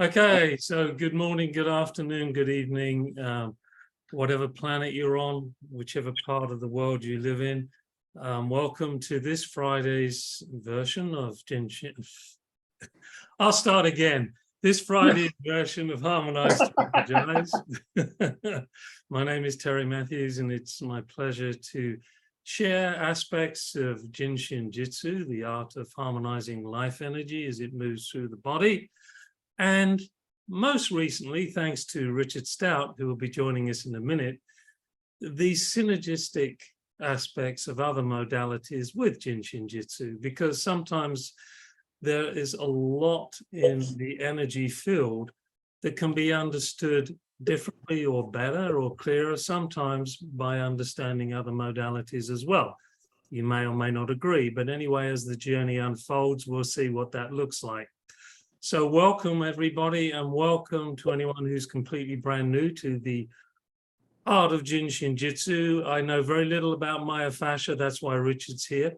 Okay, so good morning, good afternoon, good evening, whatever planet you're on, whichever part of the world you live in. Welcome to this Friday's version of JIN SHIN. I'll start again. This Friday's version of Harmonize2Energize. My name is Terry Matthews, and it's my pleasure to share aspects of JIN SHIN JYUTSU, the art of harmonizing life energy as it moves through the body. And most recently, thanks to Richard Staudt, who will be joining us in a minute, these synergistic aspects of other modalities with JIN SHIN JYUTSU, because sometimes there is a lot in the energy field that can be understood differently or better or clearer, sometimes by understanding other modalities as well. You may or may not agree, but anyway, as the journey unfolds, we'll see what that looks like. So welcome everybody, and welcome to anyone who's completely brand new to the art of JIN SHIN JYUTSU. I know very little about myofascial, that's why Richard's here.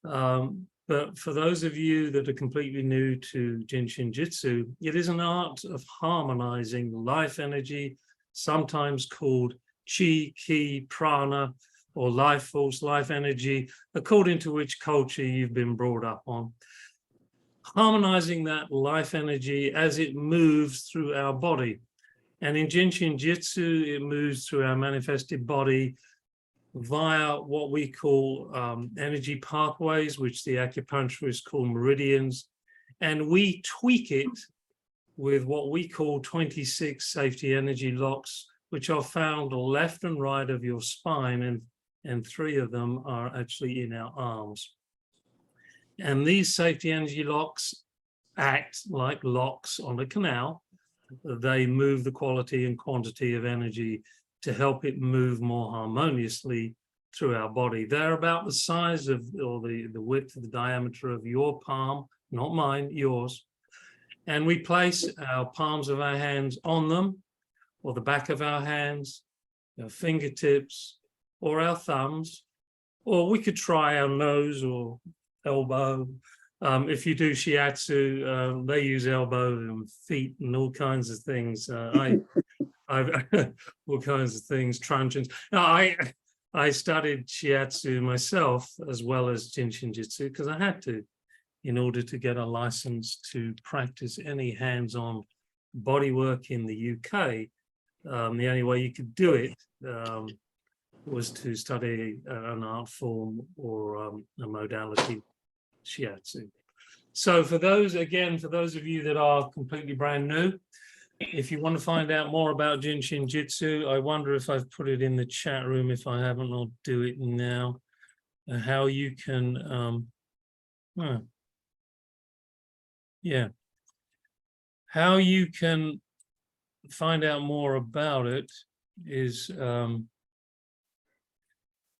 But for those of you that are completely new to JIN SHIN JYUTSU, it is an art of harmonizing life energy, sometimes called chi, ki, prana, or life force, life energy, according to which culture you've been brought up on. Harmonizing that life energy as it moves through our body. And in JIN SHIN JYUTSU, it moves through our manifested body via what we call energy pathways, which the acupuncturists call meridians. And we tweak it with what we call 26 safety energy locks, which are found left and right of your spine, and 3 of them are actually in our arms. And these safety energy locks act like locks on a canal. They move the quality and quantity of energy to help it move more harmoniously through our body. They're about the size of, or the width of the diameter of your palm, not mine, yours. And we place our palms of our hands on them, or the back of our hands, our fingertips, or our thumbs, or we could try our nose or elbow. If you do shiatsu, they use elbow and feet and all kinds of things. I've all kinds of things, truncheons. Now, I studied shiatsu myself as well as JIN SHIN JYUTSU because I had to, in order to get a license to practice any hands-on body work in the UK. The only way you could do it was to study an art form or a modality, shiatsu. So for those, again, for those of you that are completely brand new, if you want to find out more about JIN SHIN JYUTSU, I wonder if I've put it in the chat room. If I haven't, I'll do it now. How you can, how you can find out more about it is,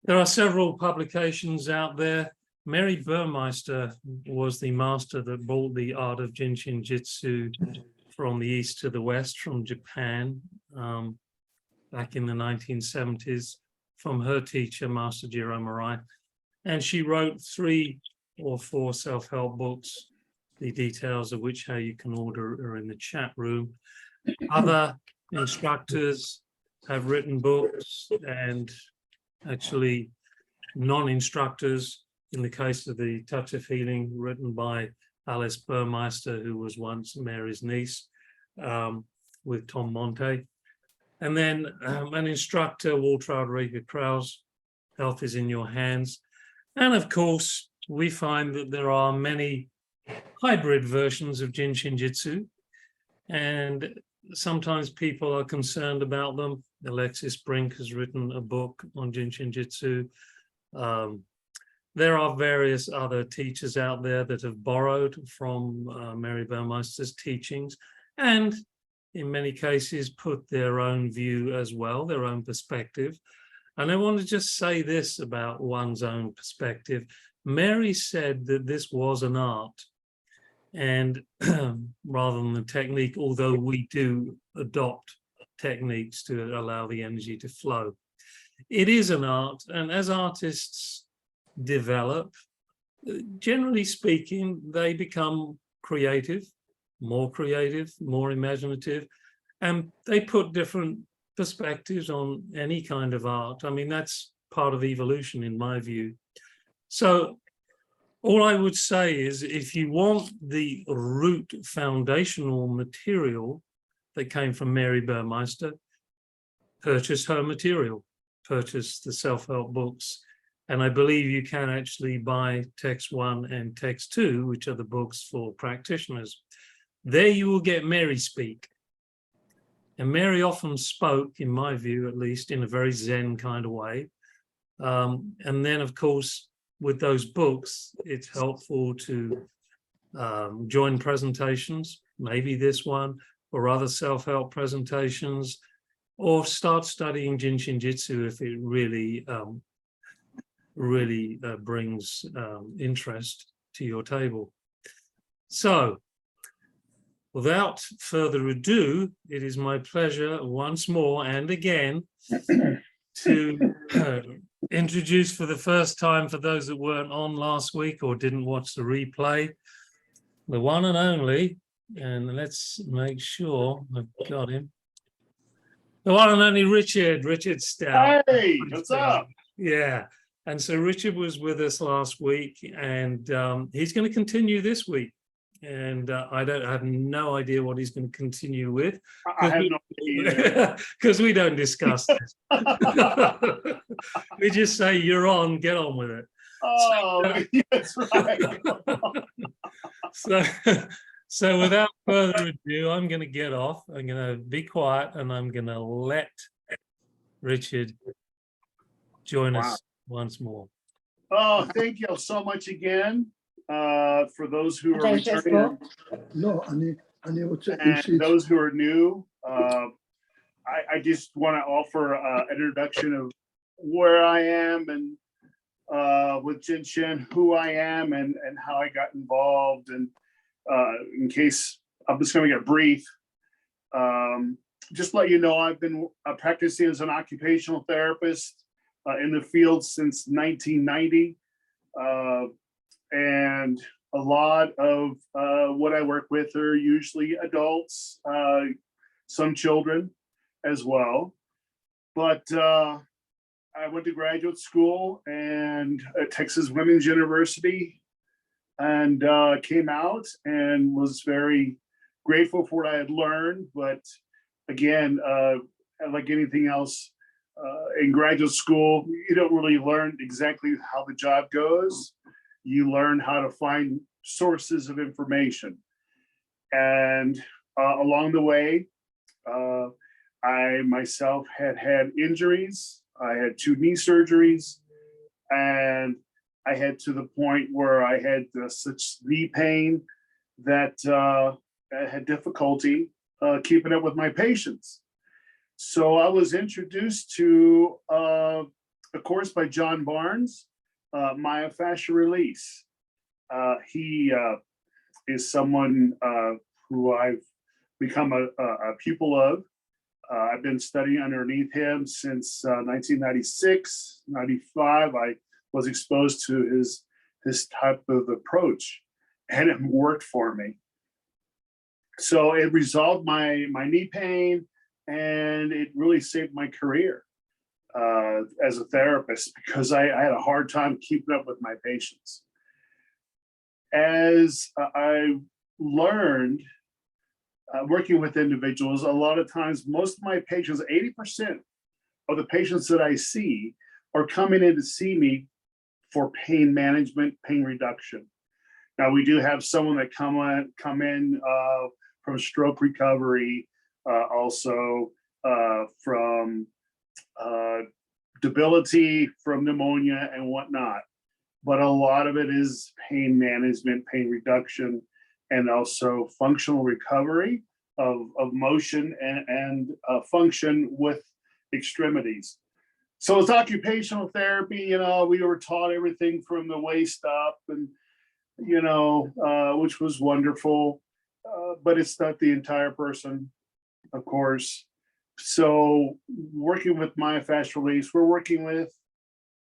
there are several publications out there. Mary Burmeister was the master that brought the art of JIN SHIN JYUTSU from the east to the west, from Japan, back in the 1970s, from her teacher, Master Jiro Murai. And she wrote 3 or 4 self-help books, the details of which, how you can order, are in the chat room. Other instructors have written books, and actually non-instructors, in the case of the Touch of Healing, written by Alice Burmeister, who was once Mary's niece, with Tom Monte. And then an instructor, Walter Rodriguez Krause, Health is in Your Hands. And of course, we find that there are many hybrid versions of JIN SHIN JYUTSU, and sometimes people are concerned about them. Alexis Brink has written a book on JIN SHIN JYUTSU. There are various other teachers out there that have borrowed from Mary Burmeister's teachings, and in many cases put their own view as well, their own perspective. And I want to just say this about one's own perspective. Mary said that this was an art, and rather than a technique, although we do adopt techniques to allow the energy to flow. It is an art, and as artists develop, generally speaking, they become creative, more creative, more imaginative, and they put different perspectives on any kind of art. I mean, that's part of evolution in my view. So all I would say is, if you want the root foundational material that came from Mary Burmeister, purchase her material, purchase the self-help books. And I believe you can actually buy Text 1 and Text 2, which are the books for practitioners. There you will get Mary speak. And Mary often spoke, in my view at least, in a very Zen kind of way. And then, of course, with those books, it's helpful to join presentations, maybe this one, or other self-help presentations, or start studying JIN SHIN JYUTSU if it really, brings interest to your table. So, without further ado, it is my pleasure once more and again to introduce for the first time, for those that weren't on last week or didn't watch the replay, the one and only, and let's make sure I've got him, the one and only Richard Staudt. Hey, what's up? Yeah, and so Richard was with us last week, and he's going to continue this week. And I have no idea what he's going to continue with. I have no idea. Because we don't discuss this. We just say, you're on, get on with it. Oh, that's right. So without further ado, I'm going to get off. I'm going to be quiet, and I'm going to let Richard join us once more. Oh, thank you so much again. For those who are returning, and those who are new, I just want to offer an introduction of where I am and with JIN SHIN, who I am and how I got involved. And in case I'm just going to get brief, just let you know, I've been practicing as an occupational therapist in the field since 1990. And a lot of what I work with are usually adults, some children as well. But I went to graduate school and at Texas Women's University, and came out and was very grateful for what I had learned. But again, like anything else, in graduate school, you don't really learn exactly how the job goes. You learn how to find sources of information. And along the way, I myself had injuries. I had 2 knee surgeries, and I had to the point where I had such knee pain that I had difficulty keeping up with my patients. So I was introduced to a course by John Barnes, myofascial release. He is someone who I've become a pupil of. I've been studying underneath him since 1996, 95. I was exposed to his type of approach, and it worked for me. So it resolved my knee pain, and it really saved my career as a therapist, because I had a hard time keeping up with my patients. As I learned working with individuals, a lot of times, most of my patients, 80% of the patients that I see are coming in to see me for pain management, pain reduction. Now, we do have someone that come in from stroke recovery, also from debility from pneumonia and whatnot. But a lot of it is pain management, pain reduction, and also functional recovery of motion and function with extremities. So it's occupational therapy. You know, we were taught everything from the waist up, and which was wonderful, but it's not the entire person, of course. So working with myofascial release, we're working with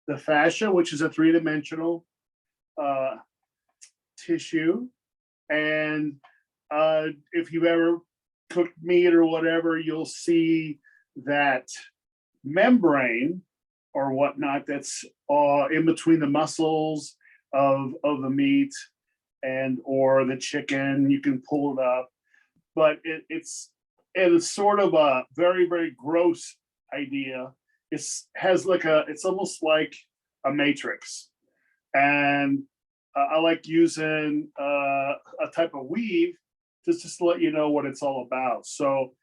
the fascia, which is a 3-dimensional tissue, and if you've ever cooked meat or whatever, you'll see that membrane or whatnot that's in between the muscles of the meat and or the chicken. You can pull it up, but it's sort of a very, very gross idea. It's almost like a matrix. And I like using a type of weave just to let you know what it's all about. So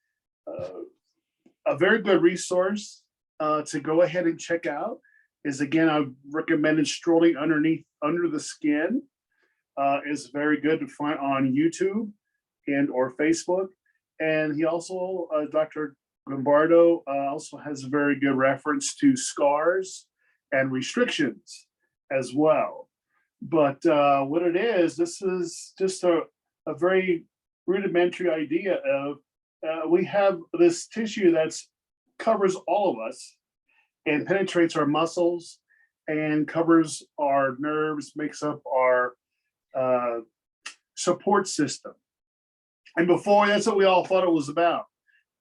a very good resource to go ahead and check out is, again, I've recommended Strolling Under the Skin. Is very good to find on YouTube and or Facebook. And he also, Dr. Gombardo, also has a very good reference to scars and restrictions as well. But what it is, this is just a very rudimentary idea of we have this tissue that's covers all of us and penetrates our muscles and covers our nerves, makes up our support system. And before, that's what we all thought it was about.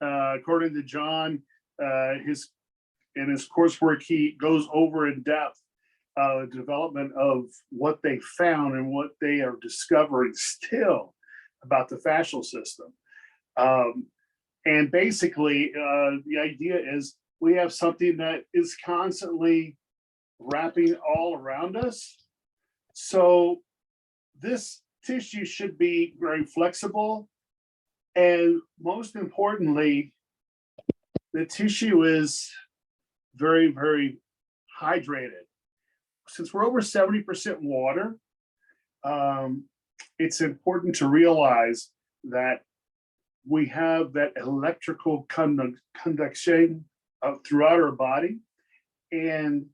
According to John, in his coursework, he goes over in depth development of what they found and what they are discovering still about the fascial system. And basically, the idea is we have something that is constantly wrapping all around us. So this tissue should be very flexible. And most importantly, the tissue is very, very hydrated. Since we're over 70% water, it's important to realize that we have that electrical conduction throughout our body. And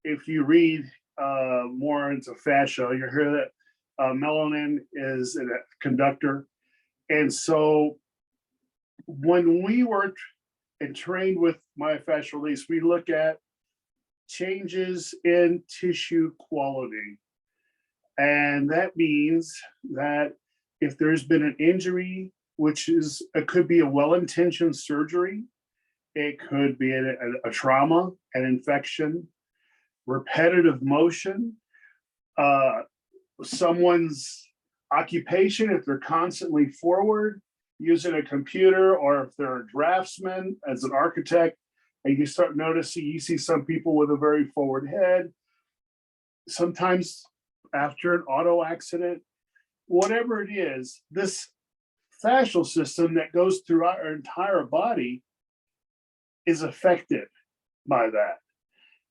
if you read more into fascia, you'll hear that melanin is a conductor. And so when we work and train with myofascial release, we look at changes in tissue quality. And that means that if there's been an injury, which is, it could be a well-intentioned surgery, it could be a trauma, an infection, repetitive motion, someone's occupation, if they're constantly forward using a computer, or if they're a draftsman as an architect, and you start noticing, you see some people with a very forward head, sometimes after an auto accident, whatever it is, this fascial system that goes throughout our entire body is affected by that.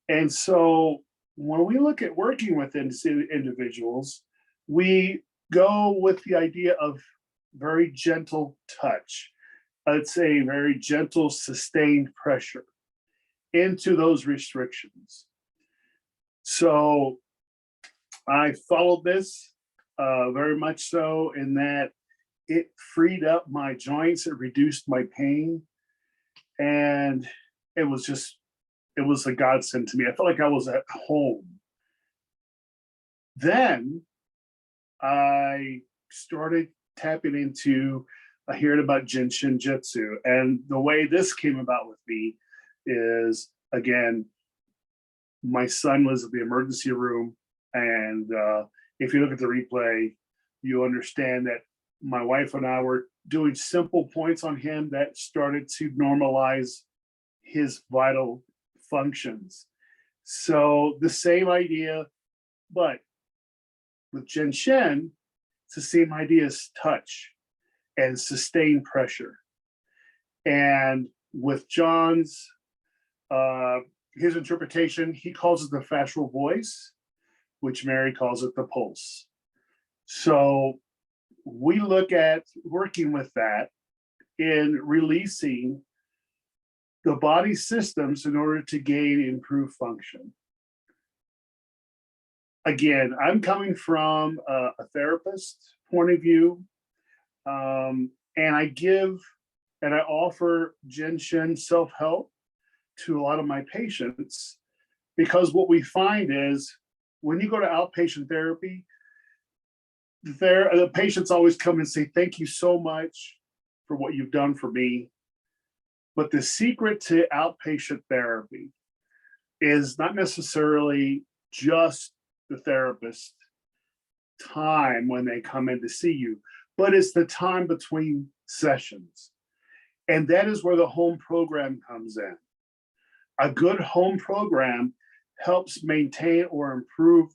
And so when we look at working with individuals, we go with the idea of very gentle touch. It's a very gentle, sustained pressure into those restrictions. So I followed this very much so in that it freed up my joints, it reduced my pain, and it was a godsend to me. I felt like I was at home. Then I started tapping into hearing about JIN SHIN JYUTSU. And the way this came about with me is, again, my son was at the emergency room. And if you look at the replay, you understand that my wife and I were doing simple points on him that started to normalize his vital functions. So the same idea, but with JIN SHIN, it's the same idea as touch and sustained pressure. And with John's, his interpretation, he calls it the fascial voice, which Mary calls it the pulse. So we look at working with that in releasing the body systems in order to gain improved function. Again, I'm coming from a therapist point of view, and I offer JIN SHIN self-help to a lot of my patients, because what we find is when you go to outpatient therapy, the patients always come and say, thank you so much for what you've done for me. But the secret to outpatient therapy is not necessarily just the therapist time when they come in to see you, but it's the time between sessions. And that is where the home program comes in. A good home program helps maintain or improve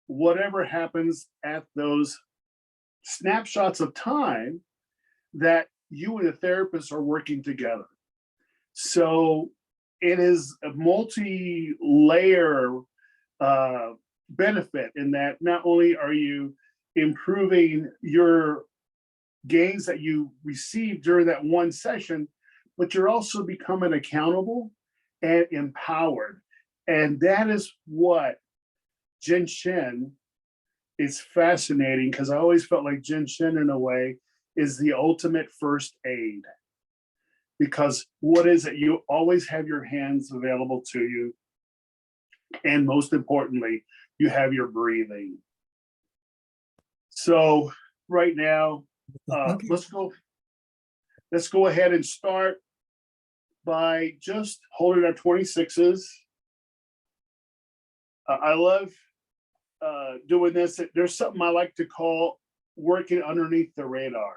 whatever happens at those snapshots of time that you and the therapist are working together. So it is a multi-layer benefit in that not only are you improving your gains that you received during that one session, but you're also becoming accountable and empowered. And that is what JIN SHIN is fascinating, because I always felt like JIN SHIN in a way is the ultimate first aid. Because what is it? You always have your hands available to you. And most importantly, you have your breathing. So right now, let's go ahead and start by just holding our 26s. I love doing this. There's something I like to call working underneath the radar.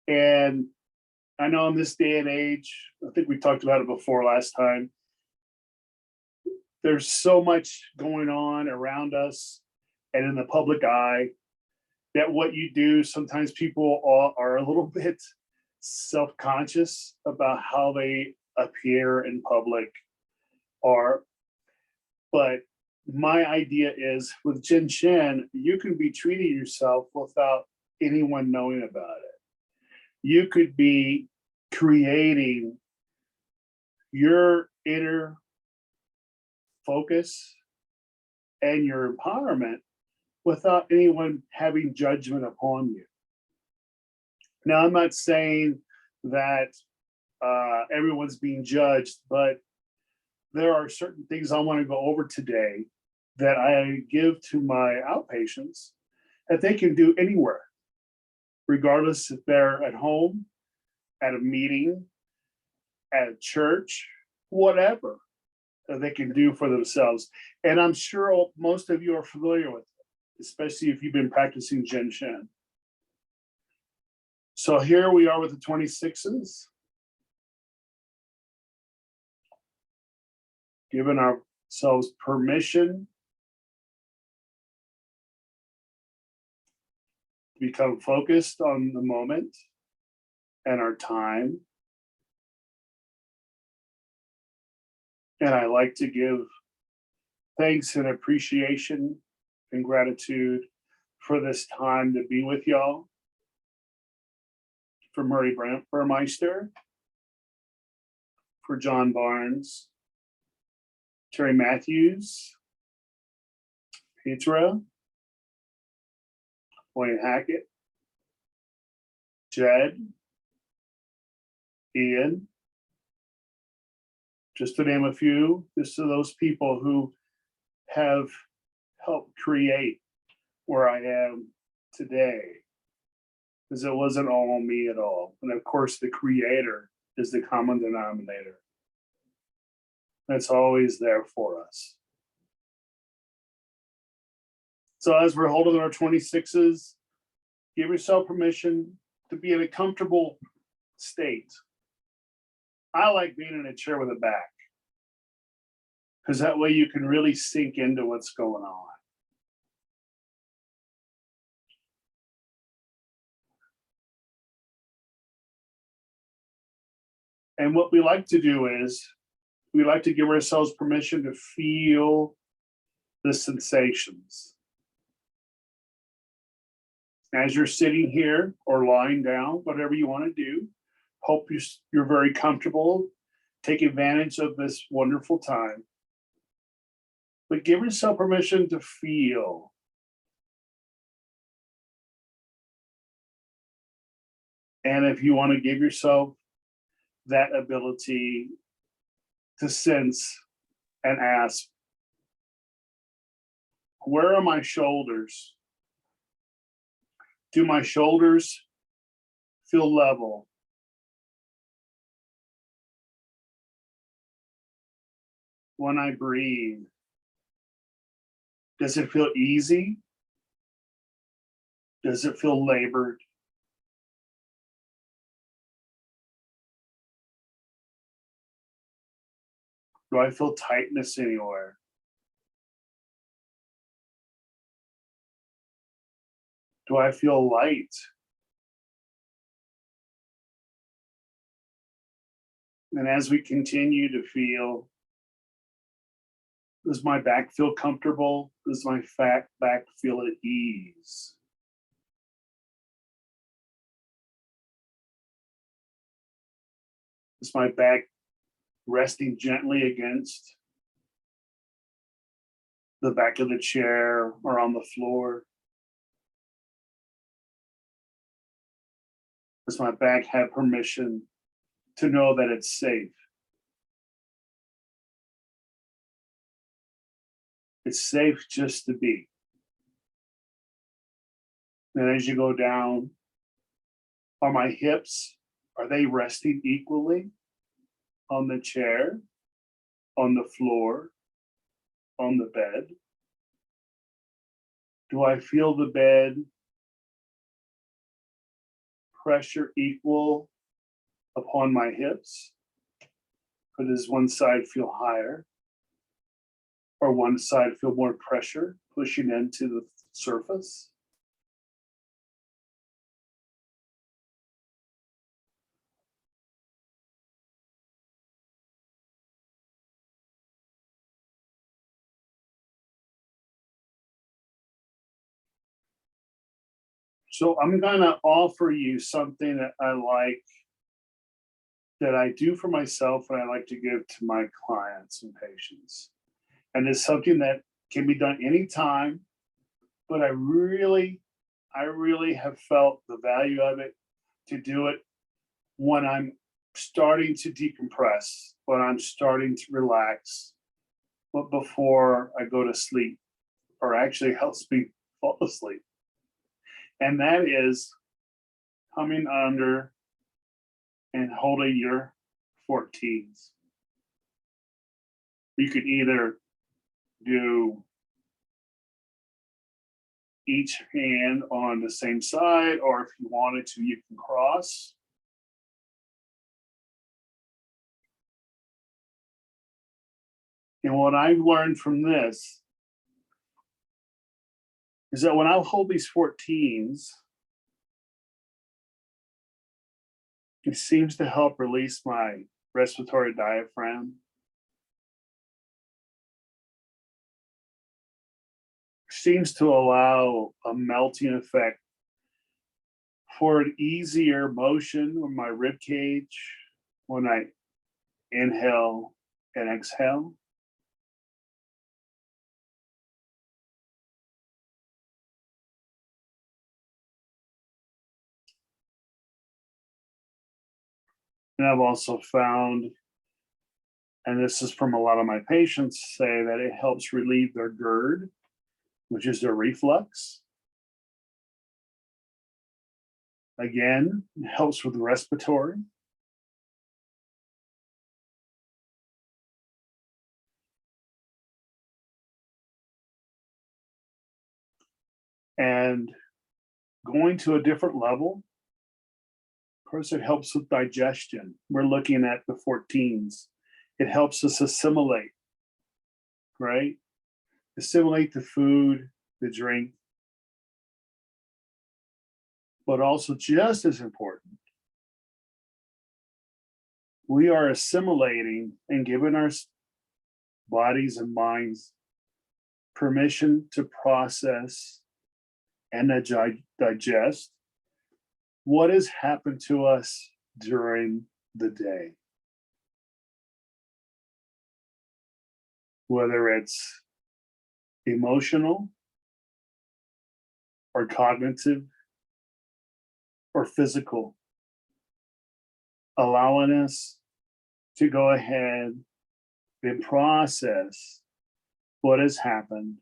And I know in this day and age, I think we talked about it before last time, there's so much going on around us and in the public eye that what you do, sometimes people are a little bit self-conscious about how they appear in public. But my idea is with JIN SHIN, you can be treating yourself without anyone knowing about it. You could be creating your inner focus and your empowerment without anyone having judgment upon you. Now, I'm not saying that everyone's being judged, but there are certain things I want to go over today that I give to my outpatients that they can do anywhere, regardless if they're at home, at a meeting, at a church, whatever that they can do for themselves. And I'm sure most of you are familiar with it, especially if you've been practicing JIN SHIN. So here we are with the 26s. Giving ourselves permission to become focused on the moment and our time. And I like to give thanks and appreciation and gratitude for this time to be with y'all. For Murray Burmeister, for John Barnes, Terry Matthews, Petra, Wayne Hackett, Jed, Ian, just to name a few. Just to those people who have helped create where I am today, because it wasn't all me at all. And of course, the creator is the common denominator. That's always there for us. So as we're holding our 26s, give yourself permission to be in a comfortable state. I like being in a chair with a back, because that way you can really sink into what's going on. And what we like to do is we like to give ourselves permission to feel the sensations. As you're sitting here or lying down, whatever you want to do, hope you're very comfortable. Take advantage of this wonderful time. But give yourself permission to feel. And if you want to give yourself that ability to sense and ask, where are my shoulders Do my shoulders feel level? When I breathe, does it feel easy? Does it feel labored? Do I feel tightness anywhere? Do I feel light? And as we continue to feel, does my back feel comfortable? Does my back feel at ease? Is my back resting gently against the back of the chair or on the floor? Does my back have permission to know that it's safe? It's safe just to be. And as you go down, are my hips, are they resting equally on the chair, on the floor, on the bed? Do I feel the bed pressure equal upon my hips? Or does one side feel higher? Or one side feel more pressure pushing into the surface? So I'm gonna offer you something that I like, that I do for myself and I like to give to my clients and patients. And it's something that can be done anytime, but I really have felt the value of it to do it when I'm starting to decompress, when I'm starting to relax, but before I go to sleep, or actually helps me fall asleep. And that is coming under and holding your 14s. You could either do each hand on the same side, or if you wanted to, you can cross. And what I've learned from this is that when I hold these 14s, it seems to help release my respiratory diaphragm. Seems to allow a melting effect for an easier motion on my rib cage when I inhale and exhale. And I've also found, and this is from a lot of my patients, say that it helps relieve their GERD, which is their reflux. Again, it helps with respiratory. And going to a different level, of course, it helps with digestion. We're looking at the 14s. It helps us assimilate, right? Assimilate the food, the drink, but also just as important, we are assimilating and giving our bodies and minds permission to process and digest what has happened to us during the day. Whether it's emotional or cognitive or physical, allowing us to go ahead and process what has happened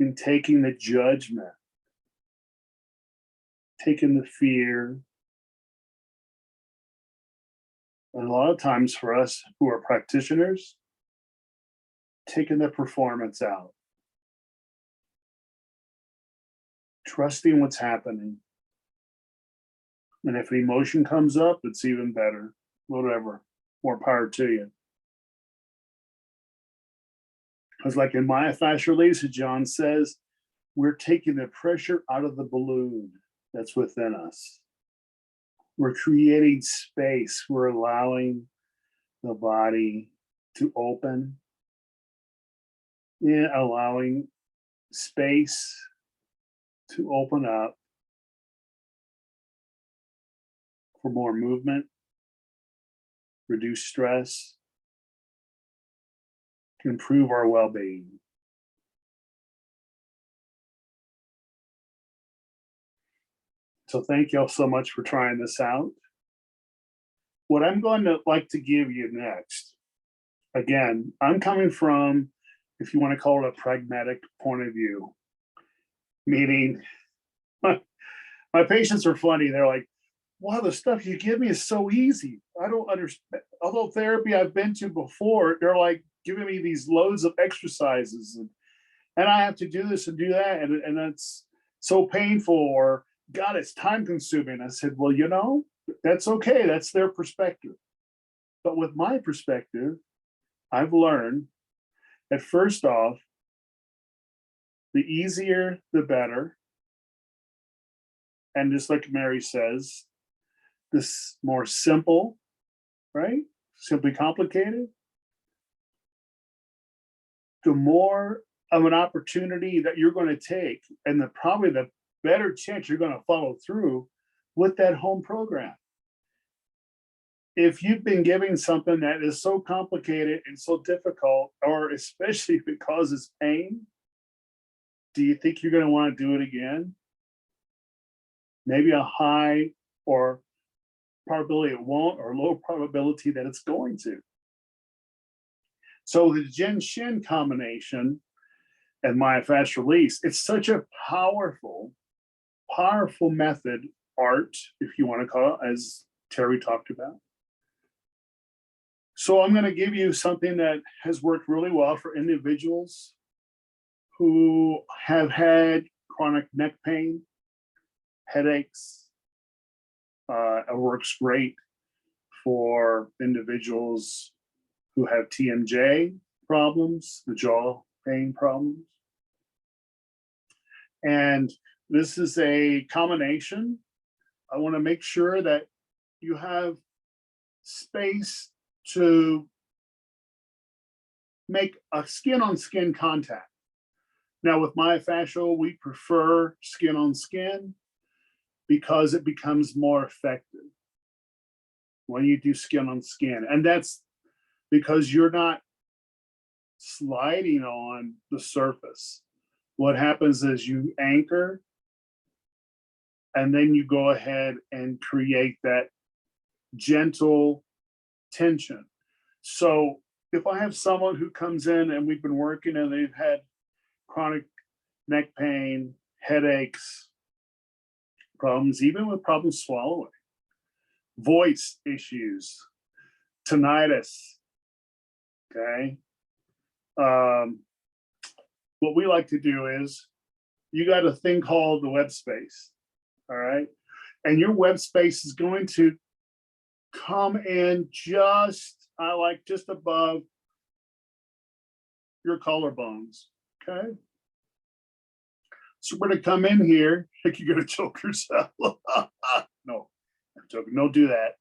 in taking the judgment, taking the fear. And a lot of times for us who are practitioners, taking the performance out, trusting what's happening. And if an emotion comes up, it's even better. Whatever, more power to you. Because like in myofascial release, John says, we're taking the pressure out of the balloon that's within us. We're creating space. We're allowing the body to open, and allowing space to open up for more movement, reduce stress, to improve our well-being. So thank you all so much for trying this out. What I'm going to like to give you next, again, I'm coming from, if you want to call it a pragmatic point of view, meaning my patients are funny. They're like, wow, the stuff you give me is so easy. I don't understand. Although therapy I've been to before, they're like giving me these loads of exercises and I have to do this and do that. And that's so painful, or God, it's time consuming. I said, well, you know, that's okay. That's their perspective. But with my perspective, I've learned that first off, the easier, the better. And just like Mary says, this more simple, right? Simply complicated. The more of an opportunity that you're going to take, and probably the better chance you're going to follow through with that home program. If you've been giving something that is so complicated and so difficult, or especially if it causes pain, do you think you're going to want to do it again? Maybe a high or probability it won't, or low probability that it's going to. So the JIN SHIN combination and myofascial release, it's such a powerful method, art, if you want to call it, as Terry talked about. So I'm going to give you something that has worked really well for individuals who have had chronic neck pain, headaches. It works great for individuals who have TMJ problems, the jaw pain problems. And this is a combination. I want to make sure that you have space to make a skin-on-skin contact. Now with myofascial, we prefer skin-on-skin because it becomes more effective when you do skin-on-skin. And that's because you're not sliding on the surface. What happens is you anchor, and then you go ahead and create that gentle tension. So if I have someone who comes in and we've been working and they've had chronic neck pain, headaches, problems, even with problems swallowing, voice issues, tinnitus, okay? What we like to do is, you got a thing called the web space, all right? And your web space is going to come in just, I like just above your collarbones, okay? So we're gonna come in here, like you're gonna choke yourself. No, I'm joking, don't do that.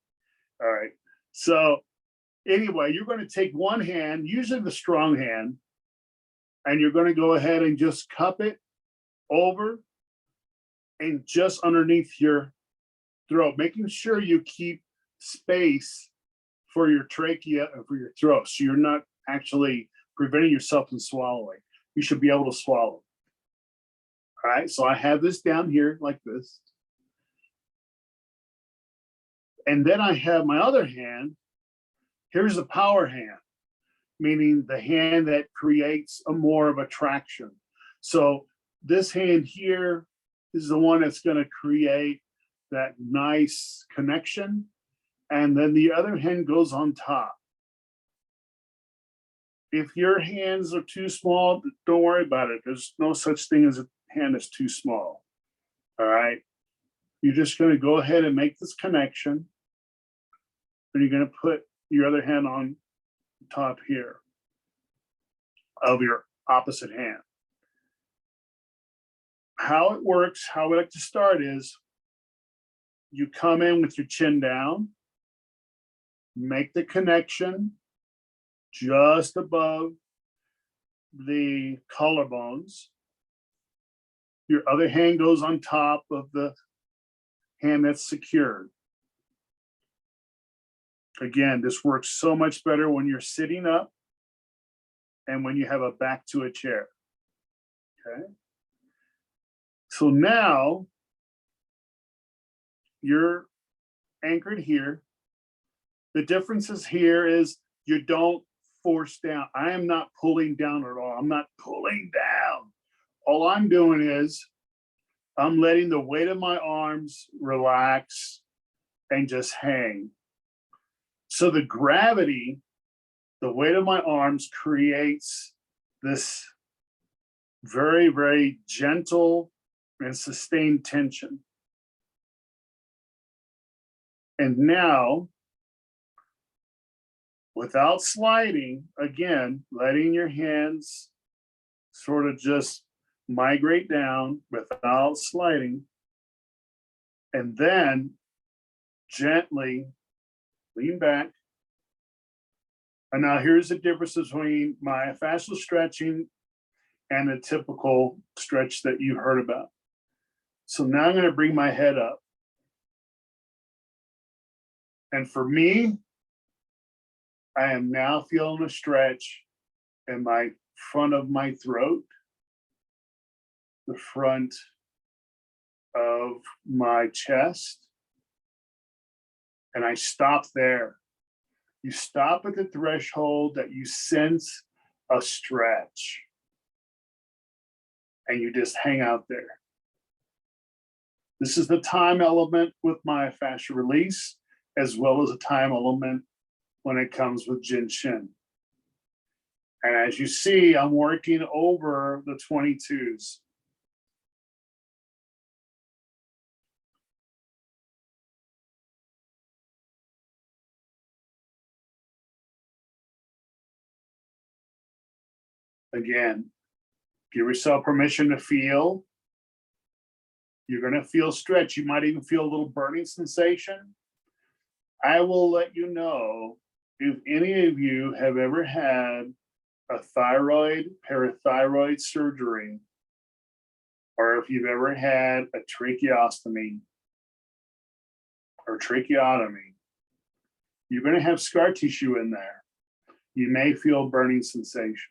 All right, so anyway, you're gonna take one hand, usually the strong hand, and you're gonna go ahead and just cup it over and just underneath your throat, making sure you keep space for your trachea and for your throat, so you're not actually preventing yourself from swallowing. You should be able to swallow. All right, so I have this down here like this. And then I have my other hand. Here's the power hand, meaning the hand that creates a more of a traction. So this hand here is the one that's going to create that nice connection. And then the other hand goes on top. If your hands are too small, don't worry about it. There's no such thing as a hand that's too small. All right. You're just going to go ahead and make this connection. And you're going to put your other hand on top here of your opposite hand. How it works, how we like to start is you come in with your chin down, make the connection just above the collarbones. Your other hand goes on top of the hand that's secured. Again, this works so much better when you're sitting up and when you have a back to a chair. Okay. So now you're anchored here. The differences here is you don't force down. I am not pulling down at all. I'm not pulling down. All I'm doing is I'm letting the weight of my arms relax and just hang. So the gravity, the weight of my arms creates this very, very gentle and sustained tension. And now, without sliding, again, letting your hands sort of just migrate down without sliding, and then gently lean back. And now here's the difference between myofascial stretching and the typical stretch that you heard about. So now I'm going to bring my head up. And for me, I am now feeling a stretch in my front of my throat, the front of my chest, and I stop there. You stop at the threshold that you sense a stretch, and you just hang out there. This is the time element with myofascial release, as well as a time element when it comes with JIN SHIN. And as you see, I'm working over the 22s. Again, give yourself permission to feel. You're going to feel stretch. You might even feel a little burning sensation. I will let you know if any of you have ever had a thyroid, parathyroid surgery, or if you've ever had a tracheostomy or tracheotomy. You're going to have scar tissue in there. You may feel burning sensation.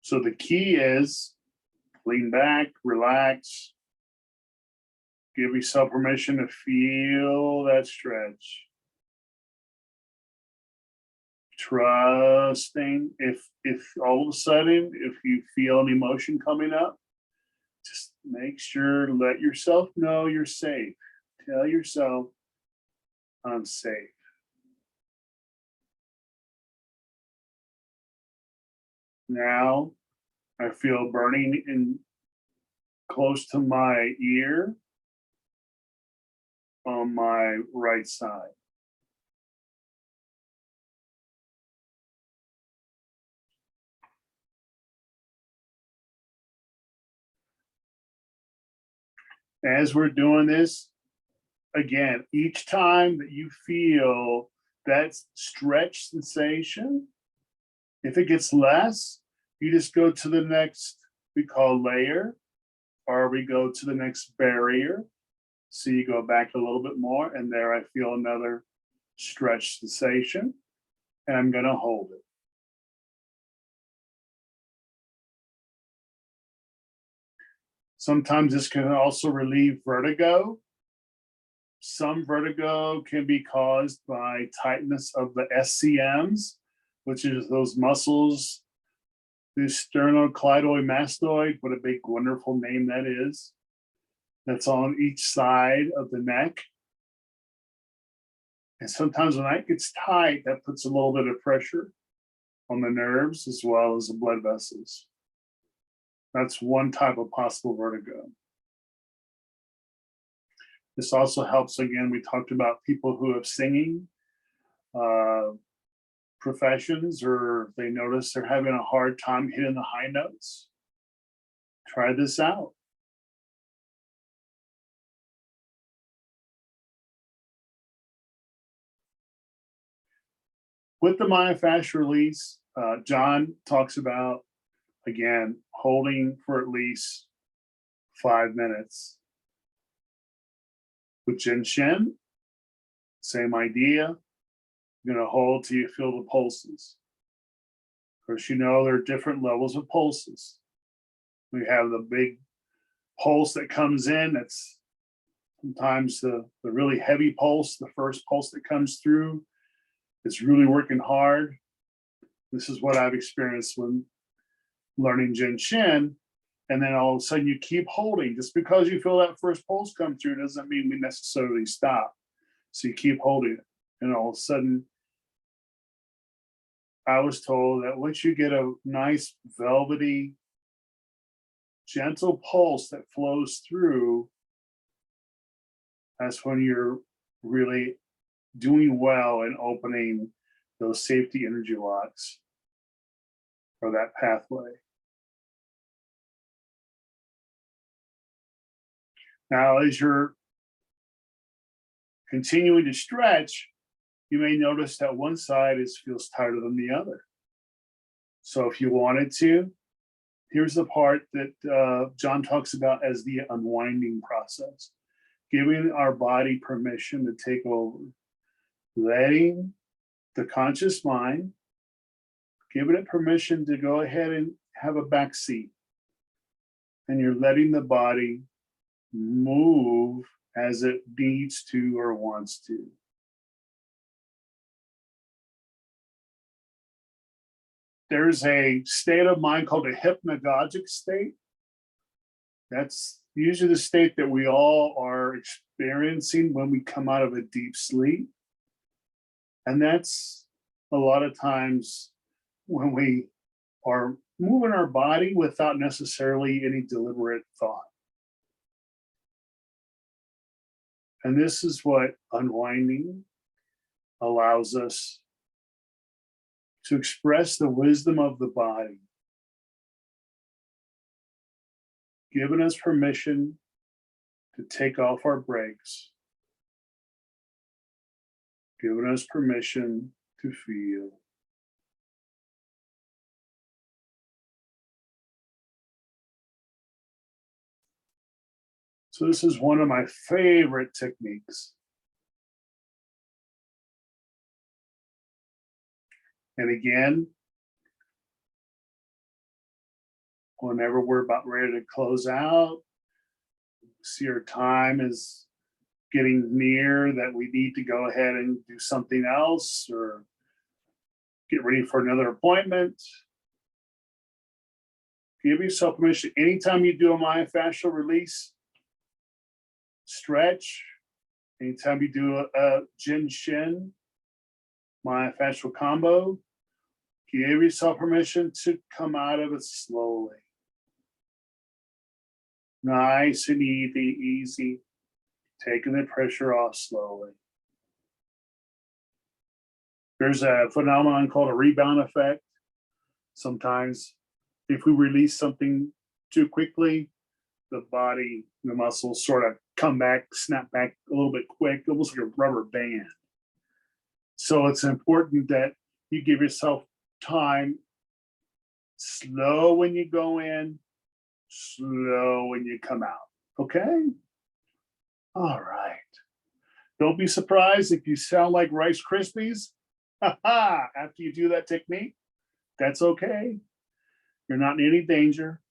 So the key is lean back, relax, give yourself permission to feel that stretch. Trusting, if all of a sudden, if you feel an emotion coming up, just make sure, let yourself know you're safe. Tell yourself, I'm safe. Now, I feel burning in close to my ear on my right side. As we're doing this, again, each time that you feel that stretch sensation, if it gets less, you just go to the next, we call layer, or we go to the next barrier. So you go back a little bit more, and there I feel another stretch sensation, and I'm going to hold it. Sometimes this can also relieve vertigo. Some vertigo can be caused by tightness of the SCMs, which is those muscles, the sternocleidomastoid, what a big, wonderful name that is. That's on each side of the neck. And sometimes when that gets tight, that puts a little bit of pressure on the nerves as well as the blood vessels. That's one type of possible vertigo. This also helps, again, we talked about people who have singing professions, or they notice they're having a hard time hitting the high notes. Try this out. With the myofascial release, John talks about, again, holding for at least 5 minutes. With JIN SHIN, same idea. You're going to hold till you feel the pulses. Of course, you know there are different levels of pulses. We have the big pulse that comes in. That's sometimes the really heavy pulse, the first pulse that comes through. It's really working hard. This is what I've experienced when learning JIN SHIN. And then all of a sudden you keep holding. Just because you feel that first pulse come through doesn't mean we necessarily stop. So you keep holding it. And all of a sudden, I was told that once you get a nice velvety, gentle pulse that flows through, that's when you're really doing well in opening those safety energy locks for that pathway. Now, as you're continuing to stretch, you may notice that one side feels tighter than the other. So if you wanted to, here's the part that John talks about as the unwinding process, giving our body permission to take over, letting the conscious mind, giving it permission to go ahead and have a back seat. And you're letting the body move as it needs to or wants to. There's a state of mind called a hypnagogic state. That's usually the state that we all are experiencing when we come out of a deep sleep. And that's a lot of times when we are moving our body without necessarily any deliberate thought. And this is what unwinding allows us to express the wisdom of the body, giving us permission to take off our brakes, giving us permission to feel. So this is one of my favorite techniques. And again, whenever we're about ready to close out, see our time is getting near that we need to go ahead and do something else or get ready for another appointment. Give yourself permission. Anytime you do a myofascial release, stretch, anytime you do a JIN SHIN myofascial combo, give yourself permission to come out of it slowly. Nice and easy, taking the pressure off slowly. There's a phenomenon called a rebound effect. Sometimes if we release something too quickly, the body, the muscles sort of come back, snap back a little bit quick, almost like a rubber band. So it's important that you give yourself time, slow when you go in, slow when you come out, okay? All right. Don't be surprised if you sound like Rice Krispies. After you do that technique, that's okay. You're not in any danger.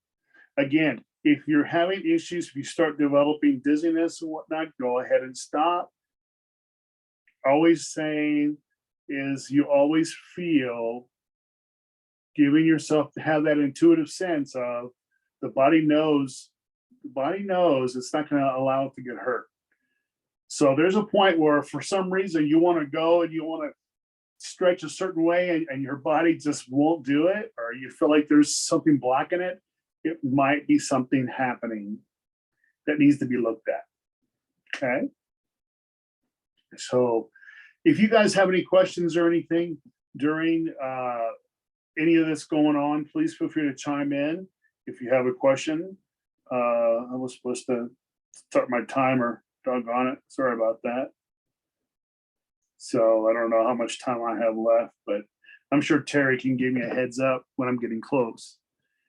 Again, if you're having issues, if you start developing dizziness and whatnot, go ahead and stop. always saying is you always feel, giving yourself to have that intuitive sense of the body knows it's not going to allow it to get hurt. So there's a point where for some reason you want to go and you want to stretch a certain way and your body just won't do it, or you feel like there's something blocking it, it might be something happening that needs to be looked at. Okay. So if you guys have any questions or anything during any of this going on, please feel free to chime in if you have a question. I was supposed to start my timer, doggone it. Sorry about that. So I don't know how much time I have left, but I'm sure Terry can give me a heads up when I'm getting close.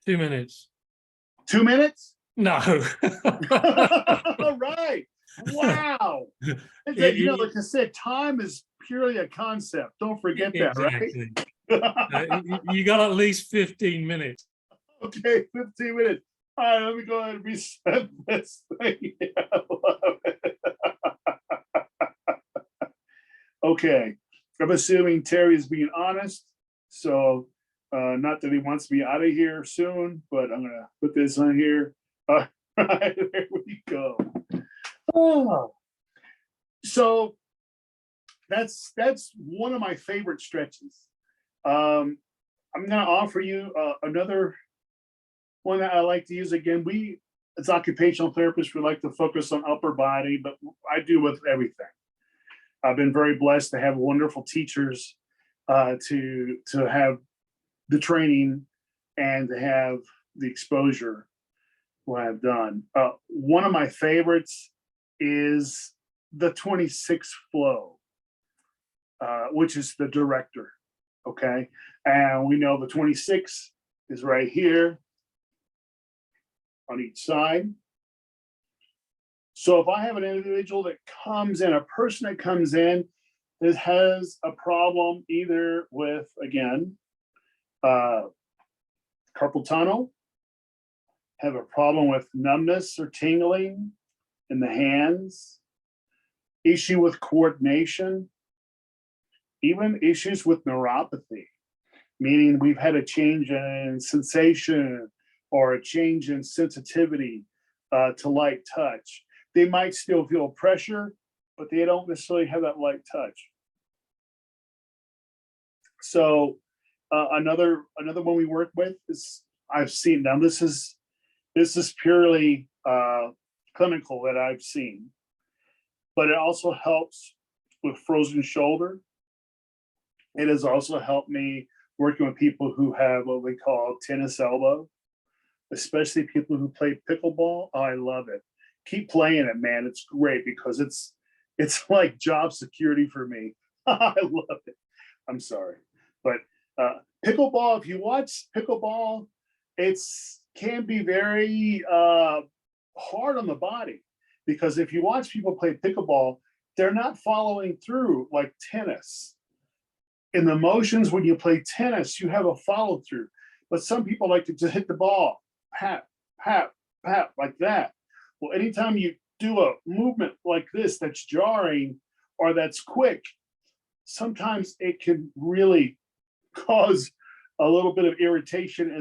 2 minutes. 2 minutes? No. All right. Wow. You know, like I said, time is purely a concept. Don't forget that, Exactly. right? You got at least 15 minutes. Okay, 15 minutes. All right, let me go ahead and reset this thing. I love it. Okay, I'm assuming Terry is being honest. So not that he wants me out of here soon, but I'm gonna put this on here. All right, there we go. Oh, so that's one of my favorite stretches. I'm gonna offer you another one that I like to use. Again, we as occupational therapists, we like to focus on upper body, but I do with everything. I've been very blessed to have wonderful teachers to have the training and to have the exposure what I've done. One of my favorites is the 26 flow, which is the director. Okay, and we know the 26 is right here on each side. So if I have an individual that comes in, a person that comes in that has a problem either with, again, carpal tunnel, have a problem with numbness or tingling in the hands, issue with coordination, even issues with neuropathy, meaning we've had a change in sensation or a change in sensitivity to light touch. They might still feel pressure, but they don't necessarily have that light touch. So another one we work with is, I've seen, now this is purely clinical that I've seen, but it also helps with frozen shoulder. It has also helped me working with people who have what we call tennis elbow, especially people who play pickleball. Oh, I love it. Keep playing it, man. It's great because it's like job security for me. I love it. I'm sorry, but pickleball, if you watch pickleball, can be very hard on the body, because if you watch people play pickleball, they're not following through like tennis. In the motions, when you play tennis, you have a follow through, but some people like to just hit the ball, pat, pat, pat, like that. Well, anytime you do a movement like this that's jarring or that's quick, sometimes it can really cause a little bit of irritation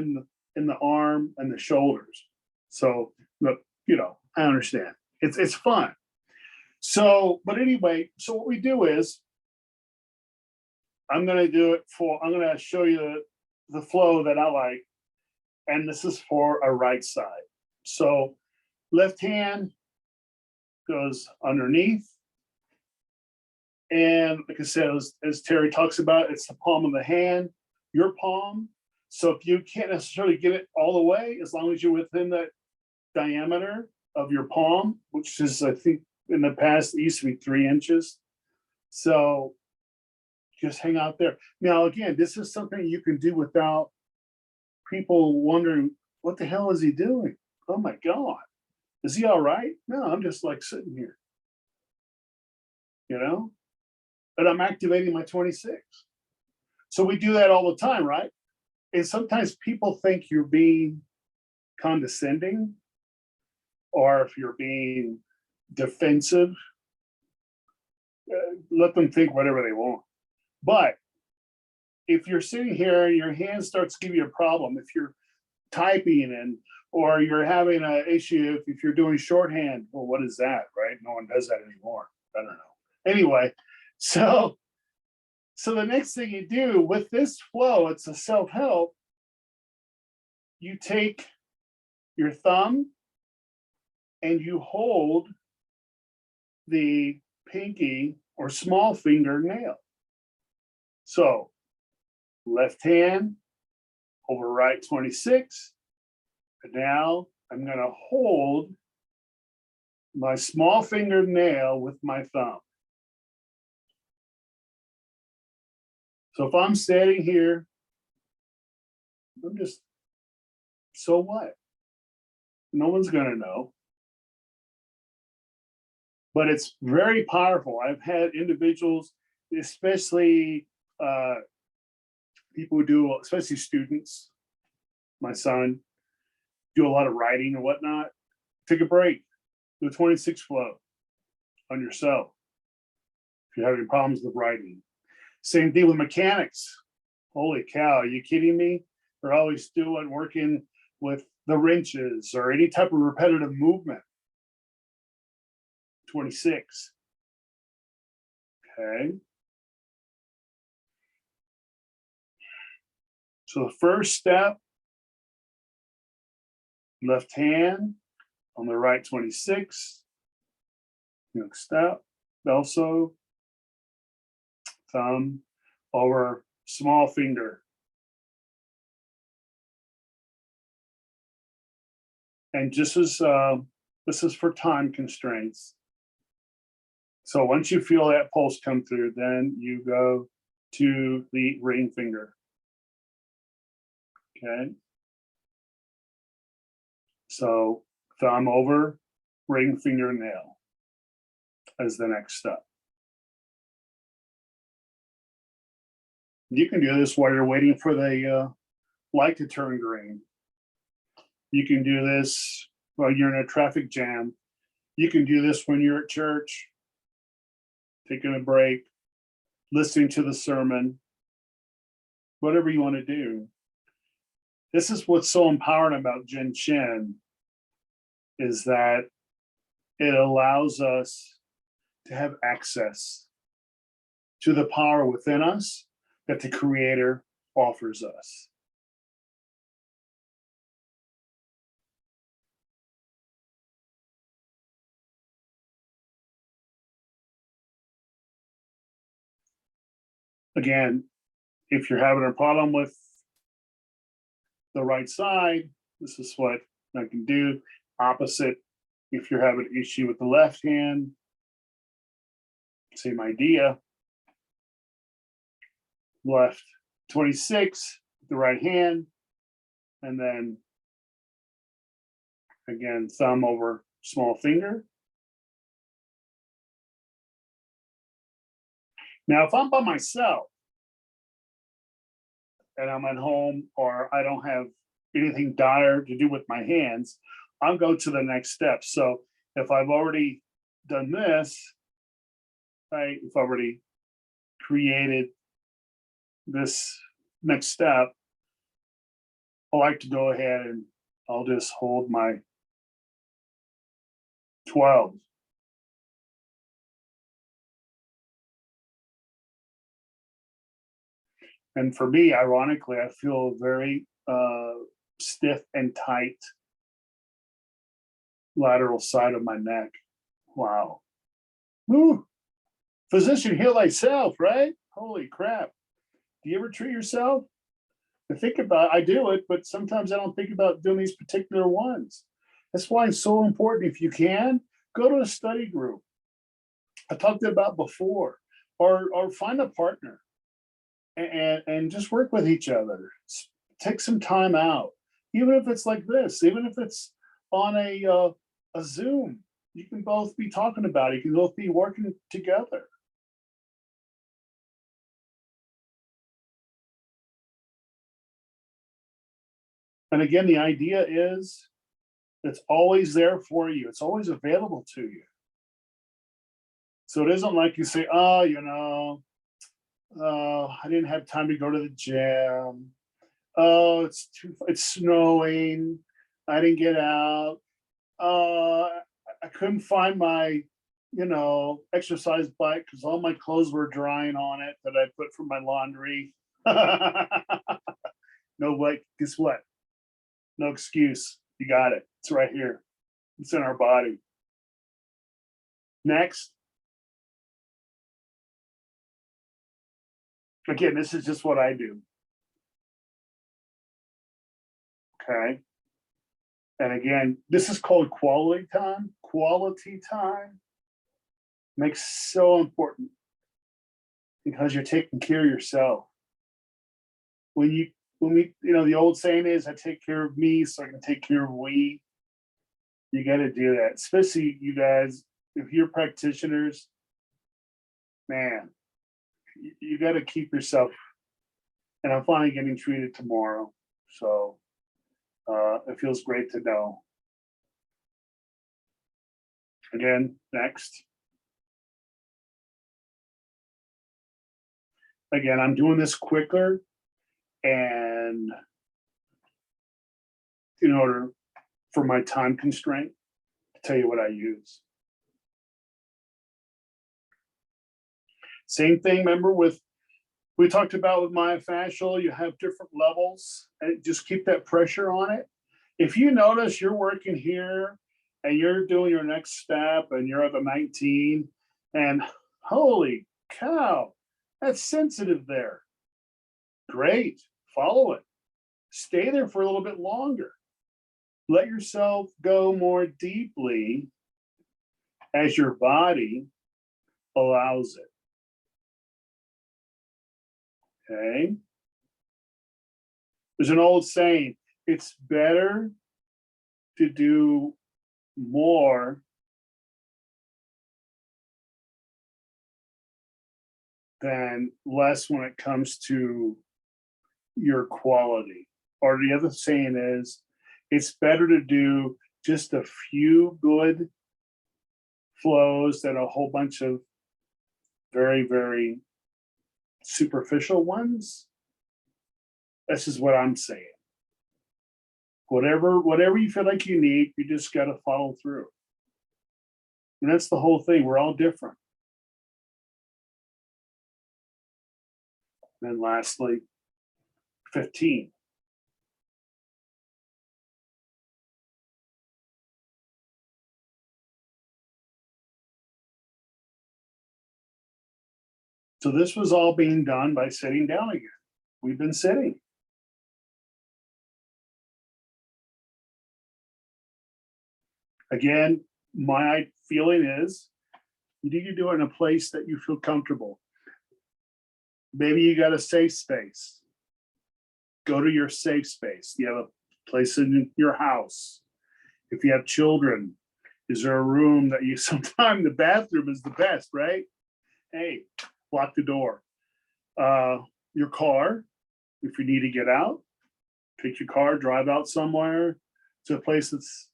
in the arm and the shoulders. So, you know, I understand. It's fun. So, but anyway, so what we do is, I'm going to show you the flow that I like. And this is for a right side. So left hand goes underneath. And like I said, as Terry talks about, it's the palm of the hand, your palm. So if you can't necessarily get it all the way, as long as you're within that diameter of your palm, which is, I think in the past, it used to be 3 inches. So just hang out there. Now, again, this is something you can do without people wondering, what the hell is he doing? Oh my God, is he all right? No, I'm just like sitting here, you know, but I'm activating my 26. So we do that all the time, right? And sometimes people think you're being condescending or if you're being defensive. let them think whatever they want. But if you're sitting here and your hand starts to give you a problem, if you're typing and or you're having an issue, if you're doing shorthand, well, what is that, right? No one does that anymore. I don't know. Anyway, so the next thing you do with this flow, it's a self-help. You take your thumb and you hold the pinky or small finger nail. So left hand over right 26. And now I'm going to hold my small finger nail with my thumb. So if I'm standing here, I'm just, so what? No one's going to know. But it's very powerful. I've had individuals, especially people who do, especially students, my son, do a lot of writing and whatnot. Take a break, do a 26 flow on yourself if you're having problems with writing. Same thing with mechanics. Holy cow, are you kidding me? They're always doing working with the wrenches or any type of repetitive movement. 26. Okay. So the first step, left hand on the right 26. Next step, also thumb over small finger. And just as this is for time constraints. So once you feel that pulse come through, then you go to the ring finger. Okay. So thumb over ring fingernail as the next step. You can do this while you're waiting for the light to turn green. You can do this while you're in a traffic jam. You can do this when you're at church, taking a break, listening to the sermon, whatever you want to do. This is what's so empowering about JIN SHIN, is that it allows us to have access to the power within us that the Creator offers us. Again, if you're having a problem with the right side, this is what I can do. Opposite, if you're having an issue with the left hand, same idea. Left 26, the right hand, and then again, thumb over small finger. Now, if I'm by myself and I'm at home or I don't have anything dire to do with my hands, I'll go to the next step. So if I've already done this, right, if I've already created this next step, I like to go ahead and I'll just hold my 12. And for me, ironically, I feel very stiff and tight lateral side of my neck. Wow. Woo. Physician, heal thyself, right? Holy crap. Do you ever treat yourself? I think about, I do it, but sometimes I don't think about doing these particular ones. That's why it's so important. If you can, go to a study group. I talked about before, or find a partner and just work with each other. Take some time out, even if it's like this, even if it's on a Zoom. You can both be talking about it. You can both be working together. And again, the idea is it's always there for you. It's always available to you. So it isn't like you say, oh, I didn't have time to go to the gym. Oh, it's snowing. I didn't get out. I couldn't find my, exercise bike because all my clothes were drying on it that I put from my laundry. No, like, guess what? No excuse. You got it. It's right here. It's in our body. Next. Again, this is just what I do. Okay. And again, this is called quality time. Quality time makes so important because you're taking care of yourself. When we, the old saying is, I take care of me so I can take care of we. You got to do that, especially you guys, if you're practitioners, man, you got to keep yourself. And I'm finally getting treated tomorrow. So it feels great to know. Again, next. Again, I'm doing this quicker and in order for my time constraint to tell you what I use. Same thing, remember we talked about with myofascial, you have different levels and just keep that pressure on it. If you notice you're working here and you're doing your next step and you're at the 19 and holy cow, that's sensitive there. Great, follow it. Stay there for a little bit longer. Let yourself go more deeply as your body allows it. Okay. There's an old saying, it's better to do more than less when it comes to your quality. Or the other saying is, it's better to do just a few good flows than a whole bunch of very, very superficial ones. This is what I'm saying. Whatever you feel like you need, you just got to follow through. And that's the whole thing. We're all different. And then lastly, 15. So this was all being done by sitting down again. We've been sitting. Again, my feeling is you need to do it in a place that you feel comfortable. Maybe you got a safe space. Go to your safe space. You have a place in your house. If you have children, is there a room that you, sometimes the bathroom is the best, right? Hey, lock the door. Your car, if you need to get out, take your car, drive out somewhere to a place that's,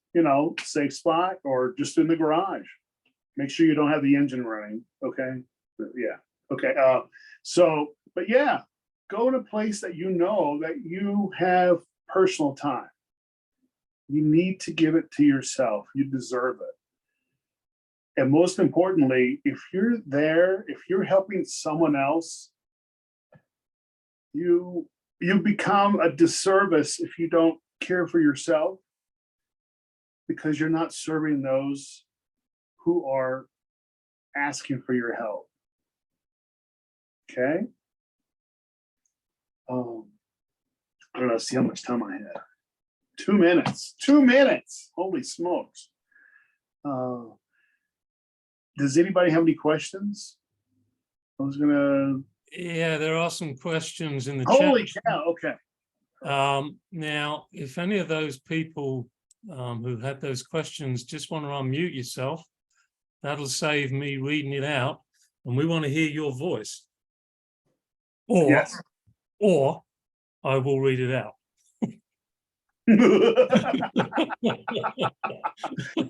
safe spot, or just in the garage. Make sure you don't have the engine running. Okay. Yeah. Okay. But yeah, go to a place that you know that you have personal time. You need to give it to yourself. You deserve it. And most importantly, if you're there, if you're helping someone else, you become a disservice if you don't care for yourself, because you're not serving those who are asking for your help. Okay. I don't know, see how much time I have. 2 minutes. 2 minutes. Holy smokes. Does anybody have any questions? I was gonna. Yeah, there are some questions in the Holy chat. cow. Okay. Now, if any of those people who had those questions just want to unmute yourself, that'll save me reading it out, and we want to hear your voice. Or, yes. Or I will read it out.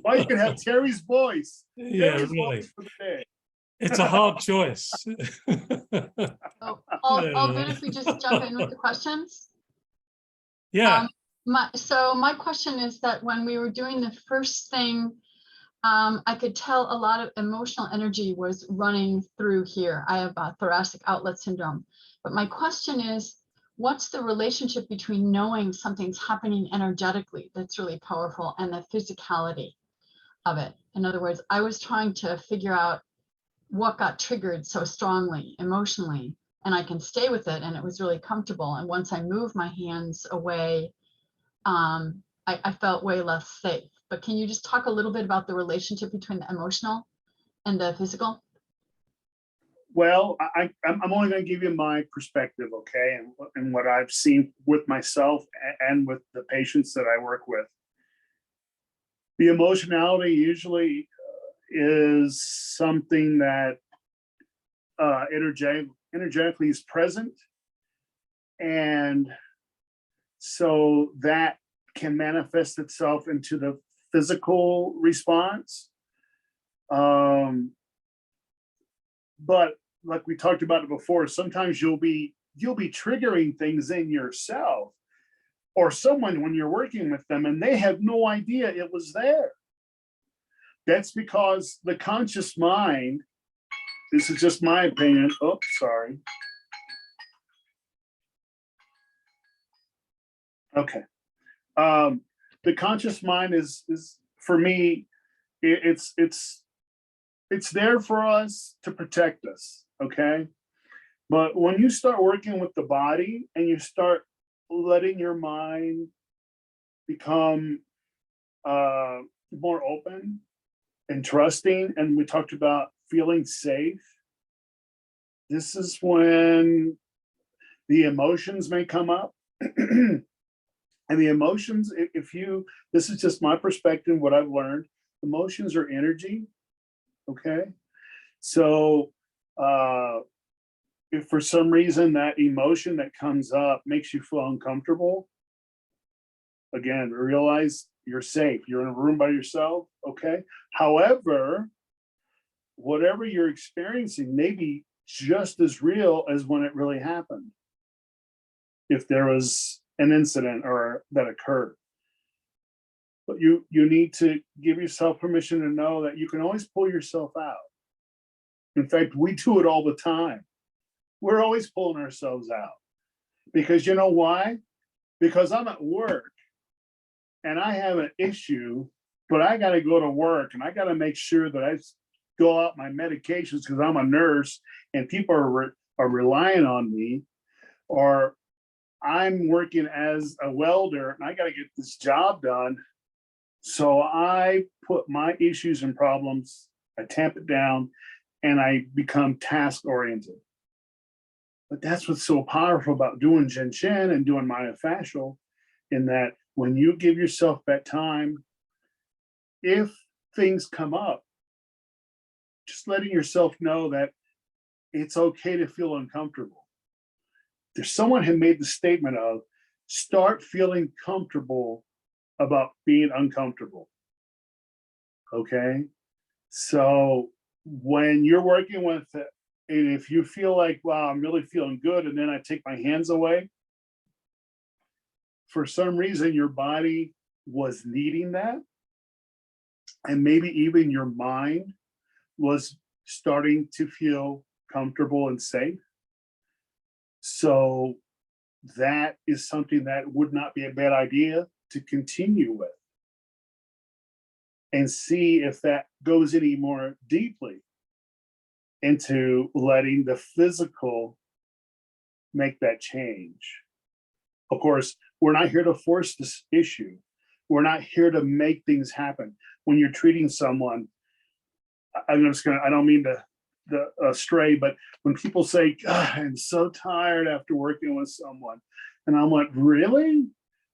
Well, you can have Terry's voice. Yeah, Terry's really. voice for the day. It's a hard choice. Oh, all good if we just jump in with the questions. Yeah. So my question is that when we were doing the first thing, I could tell a lot of emotional energy was running through here. I have thoracic outlet syndrome. But my question is, what's the relationship between knowing something's happening energetically that's really powerful and the physicality of it? In other words, I was trying to figure out what got triggered so strongly emotionally, and I can stay with it, and it was really comfortable. And once I moved my hands away, I felt way less safe. But can you just talk a little bit about the relationship between the emotional and the physical? Well, I'm only going to give you my perspective, okay, and what I've seen with myself and with the patients that I work with. The emotionality usually is something that energetically is present, and so that can manifest itself into the physical response. But like we talked about it before, sometimes you'll be triggering things in yourself or someone when you're working with them and they have no idea it was there. That's because the conscious mind, this is just my opinion. Oh, sorry. Okay. The conscious mind is for me, it's there for us to protect us, okay? But when you start working with the body and you start letting your mind become more open and trusting, and we talked about feeling safe, this is when the emotions may come up. And the emotions, this is just my perspective, what I've learned, emotions are energy, okay? So if for some reason that emotion that comes up makes you feel uncomfortable, again, realize you're safe. You're in a room by yourself, okay? However, whatever you're experiencing may be just as real as when it really happened, if there was an incident or that occurred. But you need to give yourself permission to know that you can always pull yourself out. In fact, we do it all the time. We're always pulling ourselves out. Because you know why? Because I'm at work and I have an issue, but I got to go to work and I got to make sure that I go out my medications because I'm a nurse and people are relying on me, or I'm working as a welder and I got to get this job done. So I put my issues and problems, I tamp it down, and I become task oriented. But that's what's so powerful about doing JIN SHIN and doing myofascial, in that when you give yourself that time, if things come up, just letting yourself know that it's okay to feel uncomfortable. There's someone who made the statement of start feeling comfortable about being uncomfortable. Okay. So when you're working with it, and if you feel like, wow, I'm really feeling good, and then I take my hands away, for some reason your body was needing that. And maybe even your mind was starting to feel comfortable and safe. So that is something that would not be a bad idea to continue with and see if that goes any more deeply into letting the physical make that change. Of course, we're not here to force this issue. We're not here to make things happen. When you're treating someone, I don't mean to stray, but when people say, God, I'm so tired after working with someone, and I'm like, really?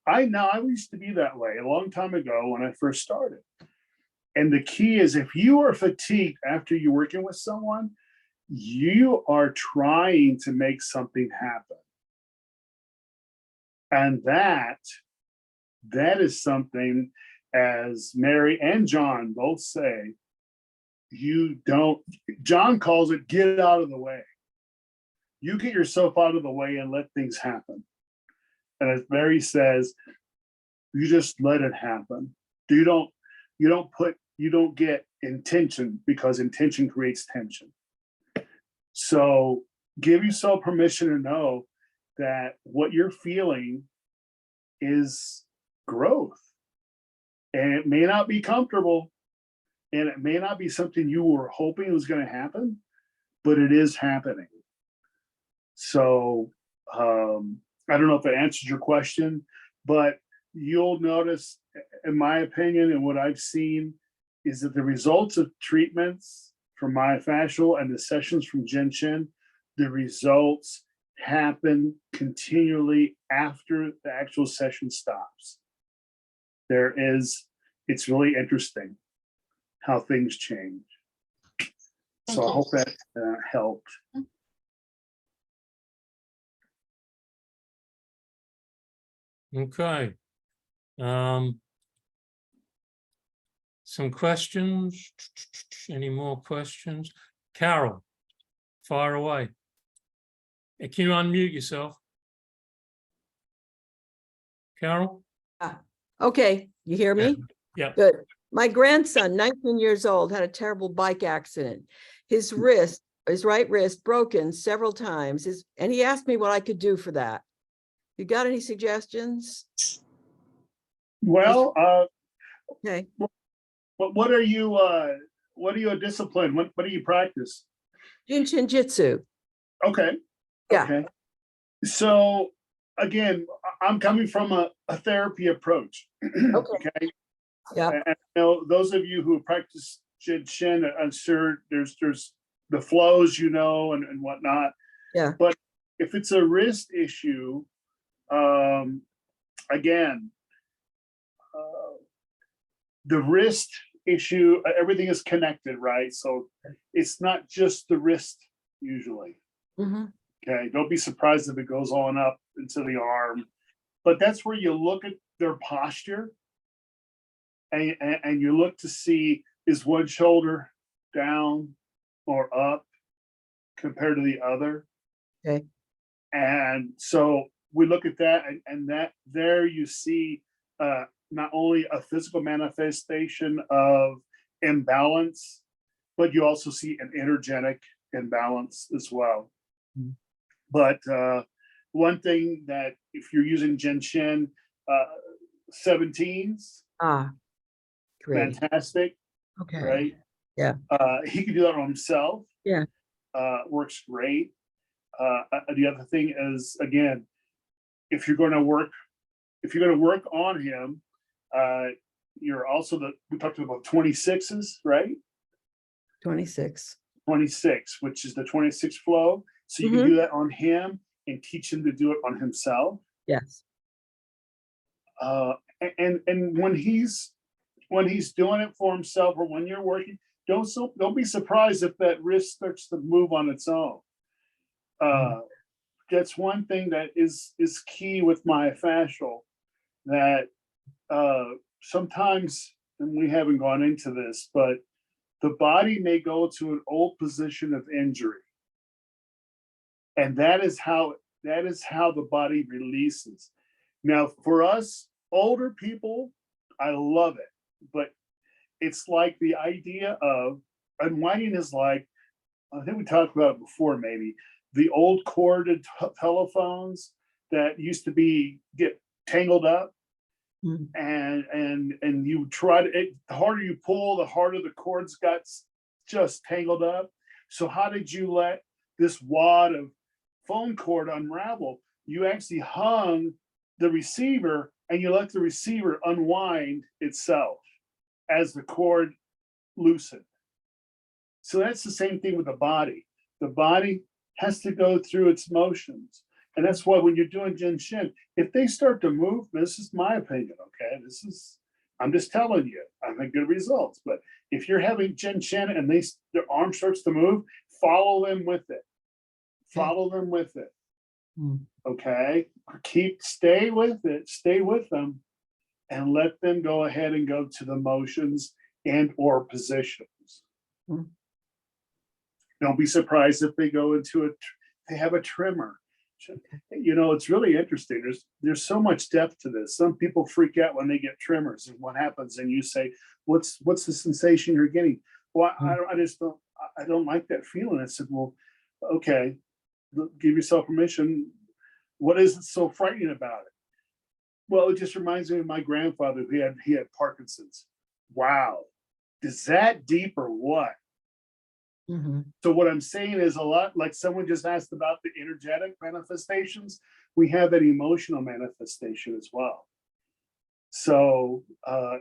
I used to be that way a long time ago when I first started. And the key is, if you are fatigued after you're working with someone, you are trying to make something happen. And that is something, as Mary and John both say, you don't, John calls it get out of the way. You get yourself out of the way and let things happen. And as Barry says, you just let it happen. You don't get intention, because intention creates tension. So give yourself permission to know that what you're feeling is growth. And it may not be comfortable, and it may not be something you were hoping was going to happen, but it is happening. So I don't know if that answers your question, but you'll notice, in my opinion, and what I've seen, is that the results of treatments from myofascial and the sessions from JIN SHIN, the results happen continually after the actual session stops. It's really interesting how things change. Thank So I you. hope that helped. Okay. Some questions? Any more questions? Carol, fire away. Can you unmute yourself? Carol? Okay, you hear me? Yeah. Good. My grandson, 19 years old, had a terrible bike accident. His right wrist broken several times. And he asked me what I could do for that. You got any suggestions? Well, Okay. what are you a discipline? What do you practice? JIN SHIN JYUTSU. Okay. Yeah. Okay. So again, I'm coming from a therapy approach. Okay. Yeah. And you know, those of you who practice JIN SHIN, I'm sure there's the flows, you know, and whatnot. Yeah. But if it's a wrist issue, again, the wrist issue, everything is connected, right? So it's not just the wrist usually. Mhm. Okay, don't be surprised if it goes on up into the arm, but that's where you look at their posture, and you look to see, is one shoulder down or up compared to the other. Okay. And so we look at that, and that there you see not only a physical manifestation of imbalance, but you also see an energetic imbalance as well. Mm. But one thing that, if you're using JIN SHIN 17s, Great. fantastic, Okay. right? Yeah. He can do that on himself. Yeah. Works great. The other thing is, again, if you're going to work on him, you're also we talked about 26s, right? 26. 26, which is the 26 flow. So you can do that on him and teach him to do it on himself. Yes. And when he's doing it for himself, or when you're working, don't be surprised if that wrist starts to move on its own. That's one thing that is key with myofascial, that sometimes, and we haven't gone into this, but the body may go to an old position of injury, and that is how the body releases. Now, for us older people, I love it, but it's like the idea of unwinding is like, I think we talked about it before, maybe the old corded telephones that used to get tangled up. And you try to, the harder you pull, the harder the cords got just tangled up. So how did you let this wad of phone cord unravel? You actually hung the receiver, and you let the receiver unwind itself as the cord loosened. So that's the same thing with the body. The body has to go through its motions. And that's why when you're doing JIN SHIN, if they start to move, this is my opinion, okay? I'm just telling you, I'm having good results. But if you're having JIN SHIN and their arm starts to move, follow them with it. Follow them with it. Okay? Stay with it, stay with them, and let them go ahead and go to the motions and or positions. Hmm. Don't be surprised if they go into they have a tremor. You know, it's really interesting. There's so much depth to this. Some people freak out when they get tremors, and what happens? And you say, "What's the sensation you're getting?" Well, I don't like that feeling. I said, "Well, okay, give yourself permission. What is it so frightening about it?" Well, it just reminds me of my grandfather. He had Parkinson's. Wow, is that deep or what? Mhm. So what I'm saying is a lot like someone just asked about the energetic manifestations. We have an emotional manifestation as well. So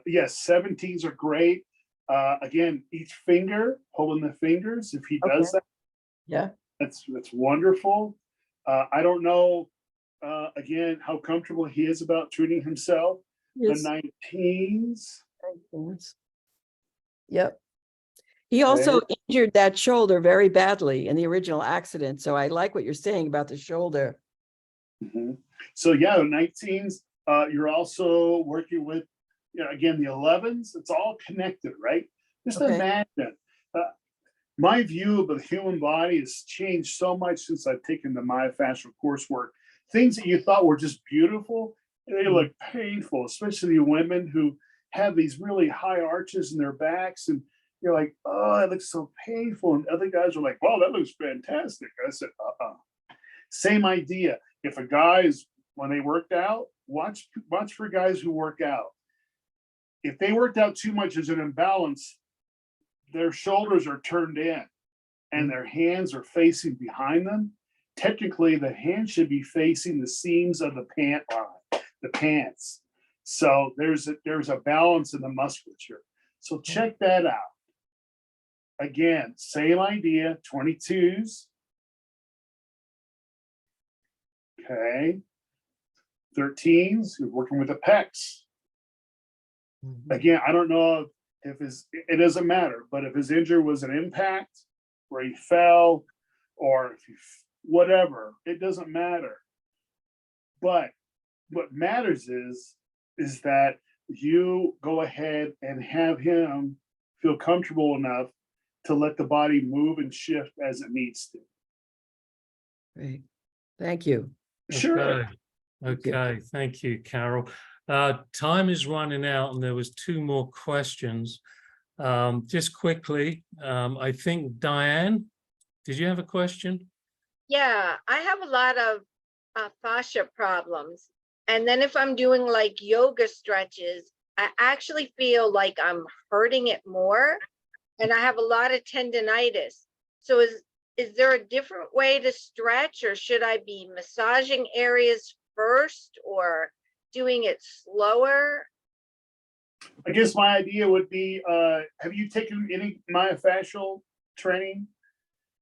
yes, 17s are great. Again, each finger, holding the fingers, if he does that, Yeah. that's wonderful. I don't know again how comfortable he is about treating himself. Yes. The 19s. Yep. He also Okay. injured that shoulder very badly in the original accident. So I like what you're saying about the shoulder. Mhm. So yeah, the 19s, you're also working with, you know, again, the 11s, it's all connected, right? Just Okay. imagine, my view of the human body has changed so much since I've taken the myofascial coursework. Things that you thought were just beautiful, they look painful, especially women who have these really high arches in their backs, and you're like, oh, that looks so painful. And other guys are like, wow, that looks fantastic. I said, same idea. If a guy is, when they worked out, watch for guys who work out. If they worked out too much as an imbalance, their shoulders are turned in and their hands are facing behind them. Technically, the hands should be facing the seams of the pant line, the pants. So there's a balance in the musculature. So check that out. Again, same idea, 22s. Okay. 13s, you're working with the pecs. Again, I don't know if it doesn't matter, but if his injury was an impact where he fell or if whatever, it doesn't matter. But what matters is that you go ahead and have him feel comfortable enough to let the body move and shift as it needs to. Great. Thank you. Sure. Okay, thank you, Carol. Time is running out, and there was 2 more questions. Just quickly, I think Diane, did you have a question? Yeah, I have a lot of fascia problems. And then if I'm doing like yoga stretches, I actually feel like I'm hurting it more. And I have a lot of tendinitis. So is there a different way to stretch, or should I be massaging areas first or doing it slower? I guess my idea would be, have you taken any myofascial training?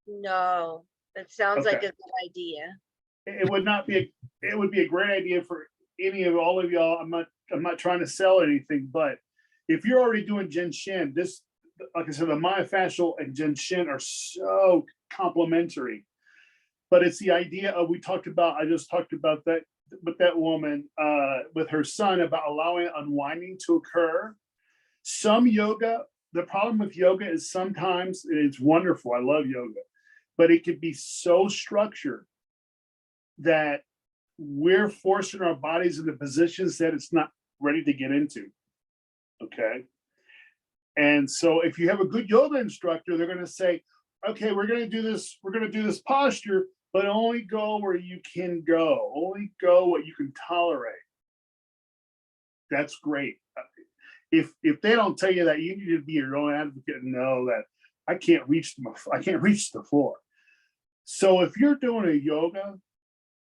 No, that sounds like Okay. a good idea. It would not be, it would be a great idea for all of y'all. I'm not trying to sell anything, but if you're already doing JIN SHIN, this, like I said, the myofascial and JIN SHIN are so complementary. But it's the idea of, I just talked about that with that woman, with her son, about allowing unwinding to occur. Some yoga, the problem with yoga is sometimes it's wonderful. I love yoga, but it could be so structured that we're forcing our bodies into positions that it's not ready to get into. Okay. And so if you have a good yoga instructor, they're going to say, okay, we're going to do this posture, but only go where you can go, only go what you can tolerate. That's great. If they don't tell you that, you need to be your own advocate and know that I can't reach the floor. So if you're doing a yoga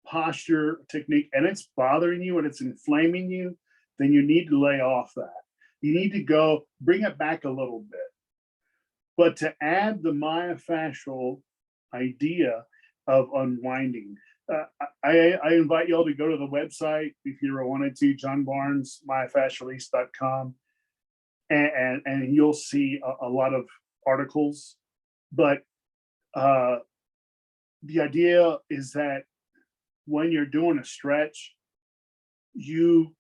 posture technique and it's bothering you and it's inflaming you, then you need to lay off that. You need to go bring it back a little bit. But to add the myofascial idea of unwinding, I invite y'all to go to the website if you ever wanted to, johnbarnesmyofascialist.com, and you'll see a lot of articles. But the idea is that when you're doing a stretch, we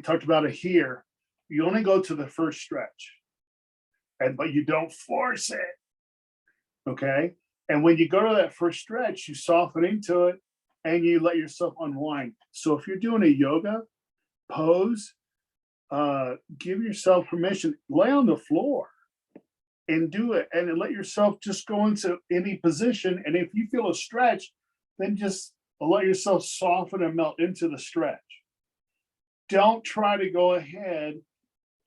talked about it here, you only go to the first stretch, but you don't force it. Okay. And when you go to that first stretch, you soften into it and you let yourself unwind. So if you're doing a yoga pose, give yourself permission, lay on the floor and do it, and then let yourself just go into any position. And if you feel a stretch, then just let yourself soften and melt into the stretch. Don't try to go ahead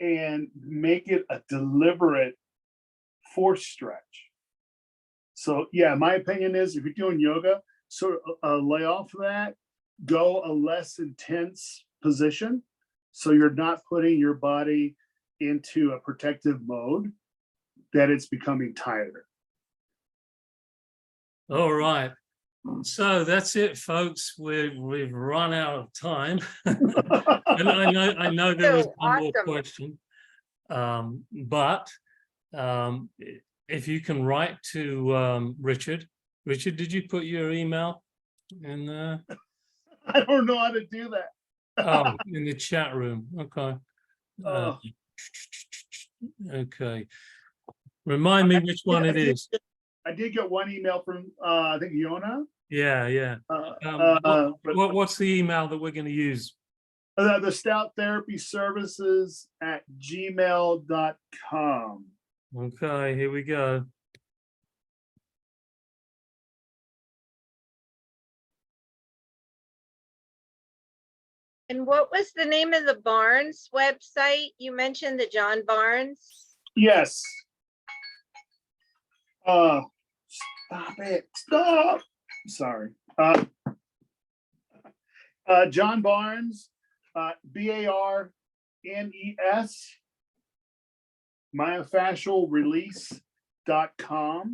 and make it a deliberate forced stretch. So yeah, my opinion is if you're doing yoga, sort of lay off of that, go a less intense position. So you're not putting your body into a protective mode that it's becoming tighter. All right. So that's it, folks. We've run out of time. And I know there was So one more awesome. question. But if you can write to Richard. Richard, did you put your email in there? I don't know how to do that. Oh, in the chat room. Okay. Oh. Okay. Remind me which one it is. I did get one email from I think Yona. Yeah. But What's the email that we're going to use? the Staudt Therapy Services at gmail.com. Okay, here we go. And what was the name of the Barnes website? You mentioned the John Barnes. Yes. Stop it. Stop. Sorry. John Barnes, BARNES, myofascial release.com.